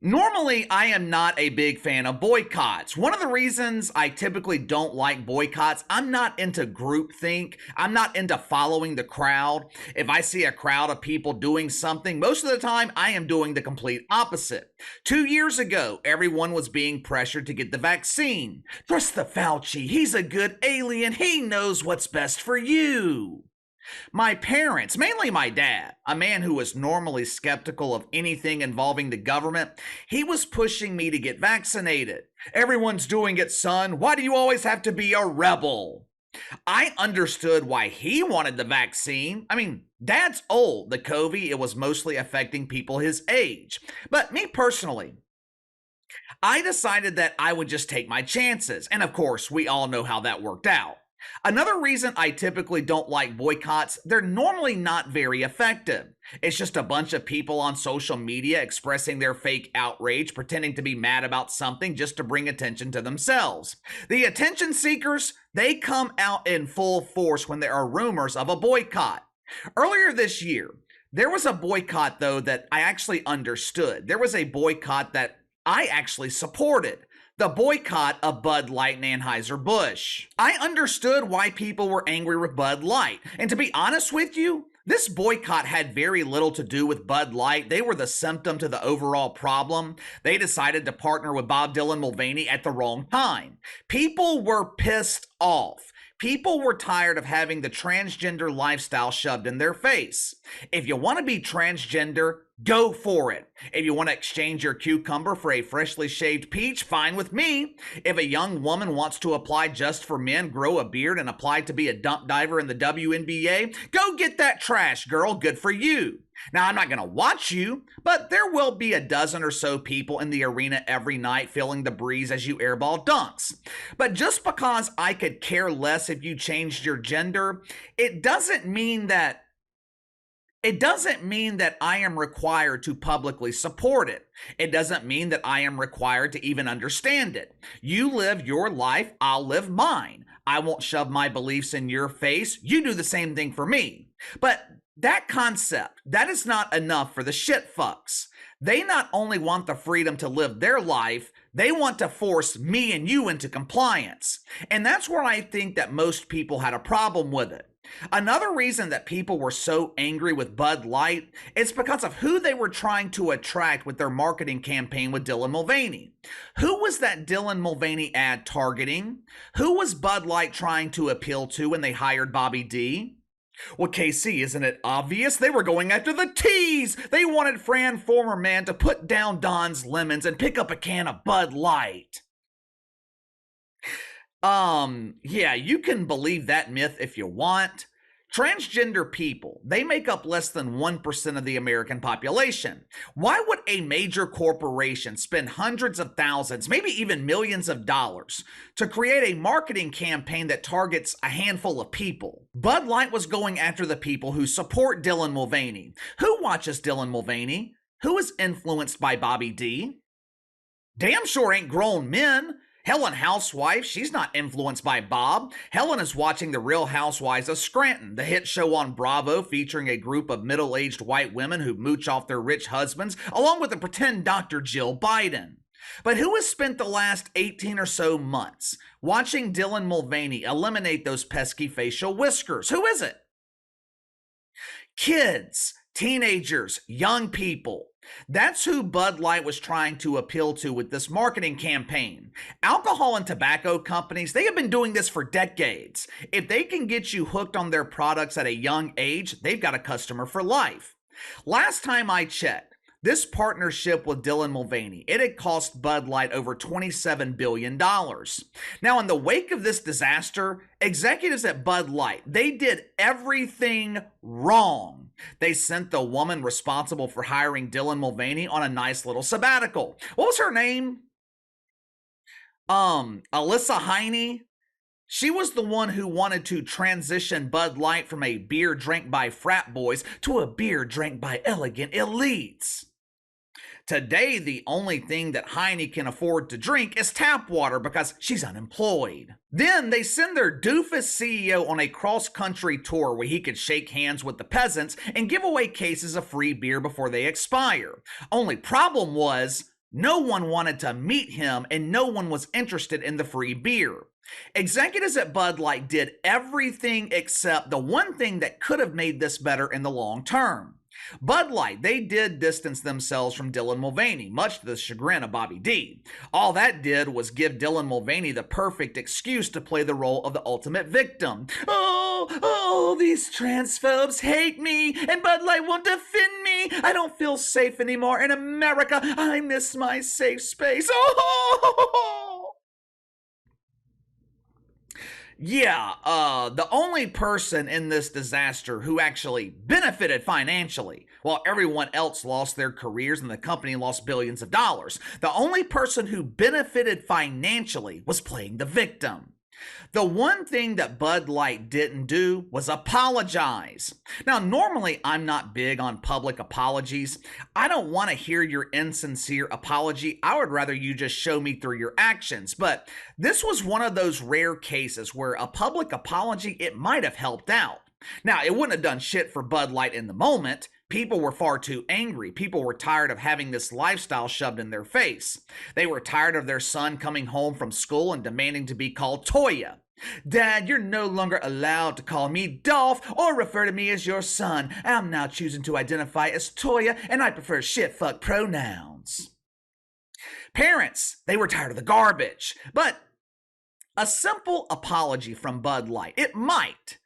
Normally, I am not a big fan of boycotts. One of the reasons I typically don't like boycotts, I'm not into groupthink. I'm not into following the crowd. If I see a crowd of people doing something, most of the time I am doing the complete opposite. 2 years ago, everyone was being pressured to get the vaccine. Trust the Fauci. He's a good alien. He knows what's best for you. My parents, mainly my dad, a man who was normally skeptical of anything involving the government, he was pushing me to get vaccinated. Everyone's doing it, son. Why do you always have to be a rebel? I understood why he wanted the vaccine. I mean, dad's old. The COVID, it was mostly affecting people his age. But me personally, I decided that I would just take my chances. And of course, we all know how that worked out. Another reason I typically don't like boycotts, they're normally not very effective. It's just a bunch of people on social media expressing their fake outrage, pretending to be mad about something just to bring attention to themselves. The attention seekers, they come out in full force when there are rumors of a boycott. Earlier this year, there was a boycott, though, that I actually understood. There was a boycott that I actually supported. The boycott of Bud Light and Anheuser-Busch. I understood why people were angry with Bud Light. And to be honest with you, this boycott had very little to do with Bud Light. They were the symptom to the overall problem. They decided to partner with Dylan Mulvaney at the wrong time. People were pissed off. People were tired of having the transgender lifestyle shoved in their face. If you want to be transgender, go for it. If you want to exchange your cucumber for a freshly shaved peach, fine with me. If a young woman wants to apply just for men, grow a beard, and apply to be a dump diver in the WNBA, go get that trash, girl. Good for you. Now, I'm not going to watch you, but there will be a dozen or so people in the arena every night feeling the breeze as you airball dunks. But just because I could care less if you changed your gender, it doesn't mean that I am required to publicly support it. It doesn't mean that I am required to even understand it. You live your life, I'll live mine. I won't shove my beliefs in your face. You do the same thing for me. But that concept, that is not enough for the shit fucks. They not only want the freedom to live their life, they want to force me and you into compliance. And that's where I think that most people had a problem with it. Another reason that people were so angry with Bud Light is because of who they were trying to attract with their marketing campaign with Dylan Mulvaney. Who was that Dylan Mulvaney ad targeting? Who was Bud Light trying to appeal to when they hired Bobby D? Well, KC, isn't it obvious? They were going after the T's. They wanted Fran Former Man to put down Don's Lemons and pick up a can of Bud Light. Yeah, you can believe that myth if you want. Transgender people, they make up less than 1% of the American population. Why would a major corporation spend hundreds of thousands, maybe even millions of dollars to create a marketing campaign that targets a handful of people? Bud Light was going after the people who support Dylan Mulvaney. Who watches Dylan Mulvaney? Who is influenced by Bobby D? Damn sure ain't grown men. Helen Housewife, she's not influenced by Bob. Helen is watching The Real Housewives of Scranton, the hit show on Bravo featuring a group of middle-aged white women who mooch off their rich husbands, along with a pretend Dr. Jill Biden. But who has spent the last 18 or so months watching Dylan Mulvaney eliminate those pesky facial whiskers? Who is it? Kids, teenagers, young people. That's who Bud Light was trying to appeal to with this marketing campaign. Alcohol and tobacco companies, they have been doing this for decades. If they can get you hooked on their products at a young age, they've got a customer for life. Last time I checked, this partnership with Dylan Mulvaney, it had cost Bud Light over $27 billion. Now, in the wake of this disaster, executives at Bud Light, they did everything wrong. They sent the woman responsible for hiring Dylan Mulvaney on a nice little sabbatical. What was her name? Alyssa Heine. She was the one who wanted to transition Bud Light from a beer drank by frat boys to a beer drank by elegant elites. Today, the only thing that Heine can afford to drink is tap water because she's unemployed. Then they send their doofus CEO on a cross-country tour where he could shake hands with the peasants and give away cases of free beer before they expire. Only problem was, No one wanted to meet him, and no one was interested in the free beer. Executives at Bud Light did everything except the one thing that could have made this better in the long term. Bud Light, they did distance themselves from Dylan Mulvaney, much to the chagrin of Bobby D. All that did was give Dylan Mulvaney the perfect excuse to play the role of the ultimate victim. Oh, these transphobes hate me, and Bud Light won't defend me. I don't feel safe anymore in America. I miss my safe space. Oh! Yeah, the only person in this disaster who actually benefited financially, while everyone else lost their careers and the company lost billions of dollars, the only person who benefited financially was playing the victim. The one thing that Bud Light didn't do was apologize. Now, normally I'm not big on public apologies. I don't want to hear your insincere apology. I would rather you just show me through your actions. But this was one of those rare cases where a public apology, it might have helped out. Now, it wouldn't have done shit for Bud Light in the moment. People were far too angry. People were tired of having this lifestyle shoved in their face. They were tired of their son coming home from school and demanding to be called Toya. Dad, you're no longer allowed to call me Dolph or refer to me as your son. I'm now choosing to identify as Toya, and I prefer shit-fuck pronouns. Parents, they were tired of the garbage. But a simple apology from Bud Light, it might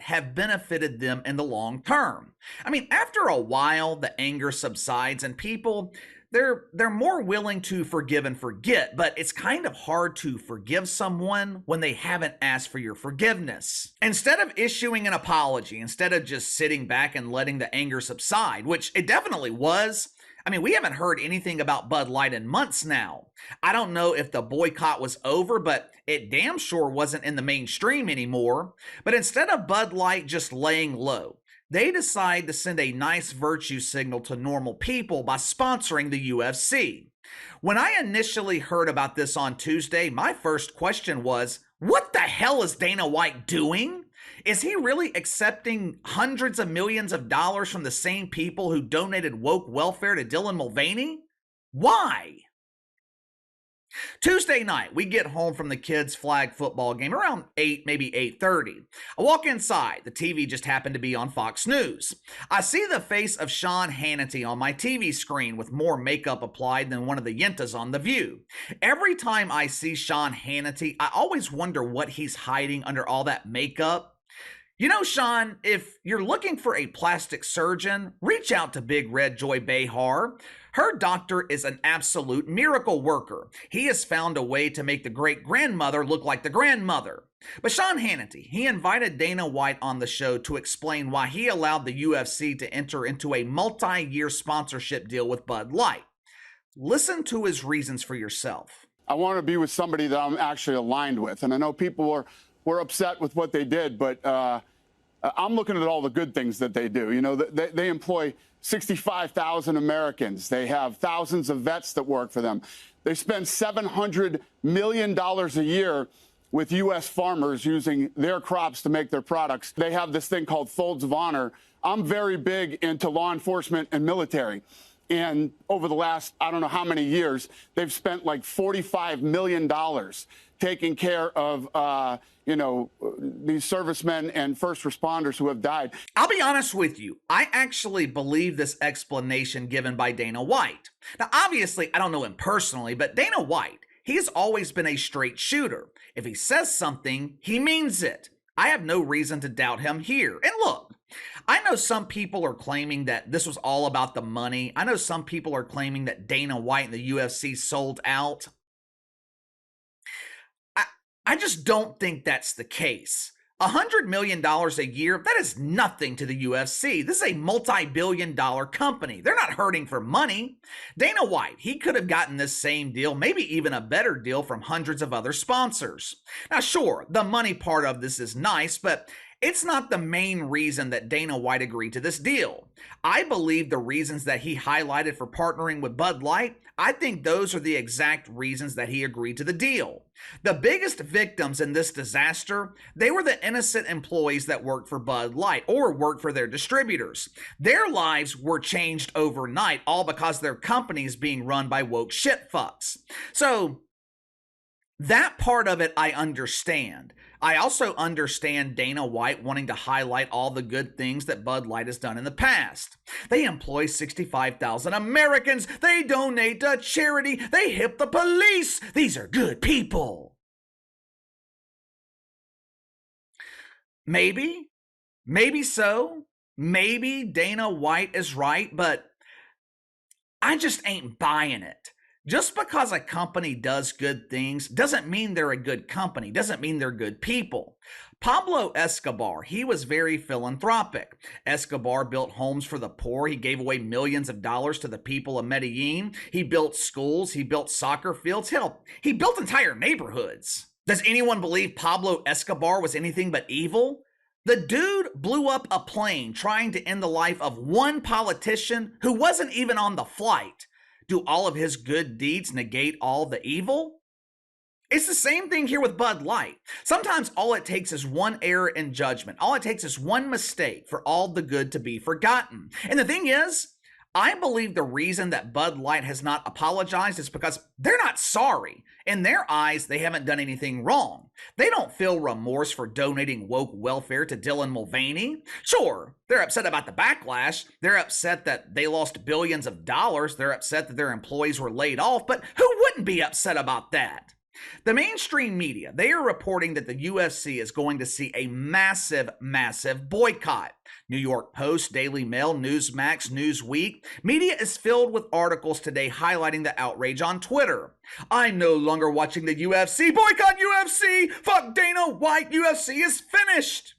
have benefited them in the long term. I mean, after a while, the anger subsides and people, they're more willing to forgive and forget, but it's kind of hard to forgive someone when they haven't asked for your forgiveness. Instead of issuing an apology, instead of just sitting back and letting the anger subside, which it definitely was, I mean, we haven't heard anything about Bud Light in months now. I don't know if the boycott was over, but it damn sure wasn't in the mainstream anymore. But instead of Bud Light just laying low, they decide to send a nice virtue signal to normal people by sponsoring the UFC. When I initially heard about this on Tuesday, my first question was, what the hell is Dana White doing? Is he really accepting hundreds of millions of dollars from the same people who donated woke welfare to Dylan Mulvaney? Why? Tuesday night, we get home from the kids' flag football game around 8, maybe 8:30. I walk inside. The TV just happened to be on Fox News. I see the face of Sean Hannity on my TV screen with more makeup applied than one of the yentas on The View. Every time I see Sean Hannity, I always wonder what he's hiding under all that makeup. You know, Sean, if you're looking for a plastic surgeon, reach out to Big Red Joy Behar. Her doctor is an absolute miracle worker. He has found a way to make the great-grandmother look like the grandmother. But Sean Hannity, he invited Dana White on the show to explain why he allowed the UFC to enter into a multi-year sponsorship deal with Bud Light. Listen to his reasons for yourself. I want to be with somebody that I'm actually aligned with. And I know people were upset with what they did, but I'm looking at all the good things that they do. You know, they employ 65,000 Americans. They have thousands of vets that work for them. They spend $700 million a year with U.S. farmers using their crops to make their products. They have this thing called Folds of Honor. I'm very big into law enforcement and military. And over the last, I don't know how many years, they've spent like $45 million taking care of, these servicemen and first responders who have died. I'll be honest with you. I actually believe this explanation given by Dana White. Now, obviously, I don't know him personally, but Dana White, he's always been a straight shooter. If he says something, he means it. I have no reason to doubt him here. And look, I know some people are claiming that this was all about the money. I know some people are claiming that Dana White and the UFC sold out. I just don't think that's the case. $100 million a year, that is nothing to the UFC. This is a multi-billion-dollar company. They're not hurting for money. Dana White, he could have gotten this same deal, maybe even a better deal from hundreds of other sponsors. Now, sure, the money part of this is nice, but It's not the main reason that Dana White agreed to this deal. I believe the reasons that he highlighted for partnering with Bud Light, I think those are the exact reasons that he agreed to the deal. The biggest victims in this disaster, they were the innocent employees that worked for Bud Light or worked for their distributors. Their lives were changed overnight, all because their companies being run by woke shit fucks. So, that part of it I understand. I also understand Dana White wanting to highlight all the good things that Bud Light has done in the past. They employ 65,000 Americans. They donate to charity. They hip the police. These are good people. Maybe so. Maybe Dana White is right, but I just ain't buying it. Just because a company does good things doesn't mean they're a good company, doesn't mean they're good people. Pablo Escobar, he was very philanthropic. Escobar built homes for the poor. He gave away millions of dollars to the people of Medellin. He built schools. He built soccer fields. Hell, he built entire neighborhoods. Does anyone believe Pablo Escobar was anything but evil? The dude blew up a plane trying to end the life of one politician who wasn't even on the flight. Do all of his good deeds negate all the evil? It's the same thing here with Bud Light. Sometimes all it takes is one error in judgment. All it takes is one mistake for all the good to be forgotten. And the thing is, I believe the reason that Bud Light has not apologized is because they're not sorry. In their eyes, they haven't done anything wrong. They don't feel remorse for donating woke welfare to Dylan Mulvaney. Sure, they're upset about the backlash. They're upset that they lost billions of dollars. They're upset that their employees were laid off. But who wouldn't be upset about that? The mainstream media, they are reporting that the UFC is going to see a massive boycott. New York Post, Daily Mail, Newsmax, Newsweek. Media is filled with articles today highlighting the outrage on Twitter. I'm no longer watching the UFC. Boycott UFC! Fuck Dana White! UFC is finished!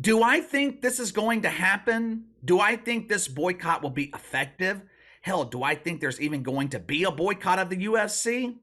Do I think this is going to happen? Do I think this boycott will be effective? Hell, do I think there's even going to be a boycott of the UFC?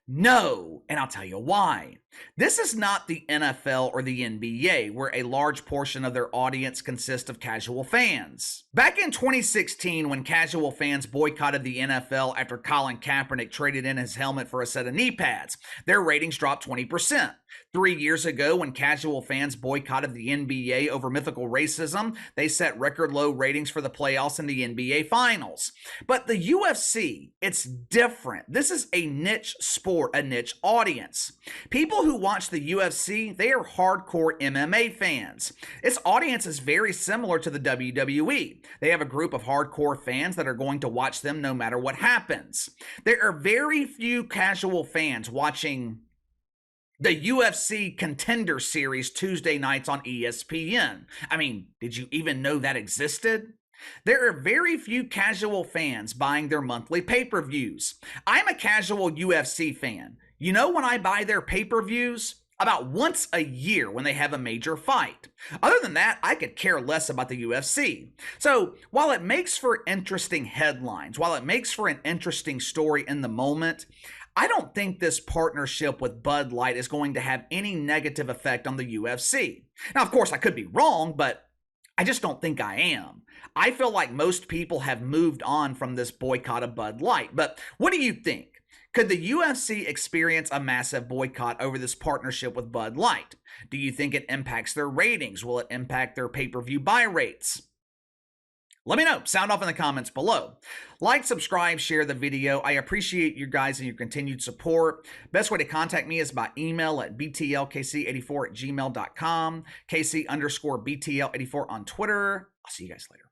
No, and I'll tell you why. This is not the NFL or the NBA, where a large portion of their audience consists of casual fans. Back in 2016, when casual fans boycotted the NFL after Colin Kaepernick traded in his helmet for a set of knee pads, their ratings dropped 20%. 3 years ago, when casual fans boycotted the NBA over mythical racism, they set record low ratings for the playoffs and the NBA Finals. But the UFC, it's different. This is a niche sport, a niche audience. People who watch the UFC, they are hardcore MMA fans. Its audience is very similar to the WWE. They have a group of hardcore fans that are going to watch them no matter what happens. There are very few casual fans watching the UFC Contender Series Tuesday nights on ESPN. I mean, did you even know that existed? There are very few casual fans buying their monthly pay-per-views. I'm a casual UFC fan. You know when I buy their pay-per-views? About once a year when they have a major fight. Other than that, I could care less about the UFC. So, while it makes for interesting headlines, while it makes for an interesting story in the moment, I don't think this partnership with Bud Light is going to have any negative effect on the UFC. Now, of course, I could be wrong, but I just don't think I am. I feel like most people have moved on from this boycott of Bud Light. But what do you think? Could the UFC experience a massive boycott over this partnership with Bud Light? Do you think it impacts their ratings? Will it impact their pay-per-view buy rates? Let me know. Sound off in the comments below. Like, subscribe, share the video. I appreciate you guys and your continued support. Best way to contact me is by email at btlkc84@gmail.com, KC_BTL84 on Twitter. I'll see you guys later.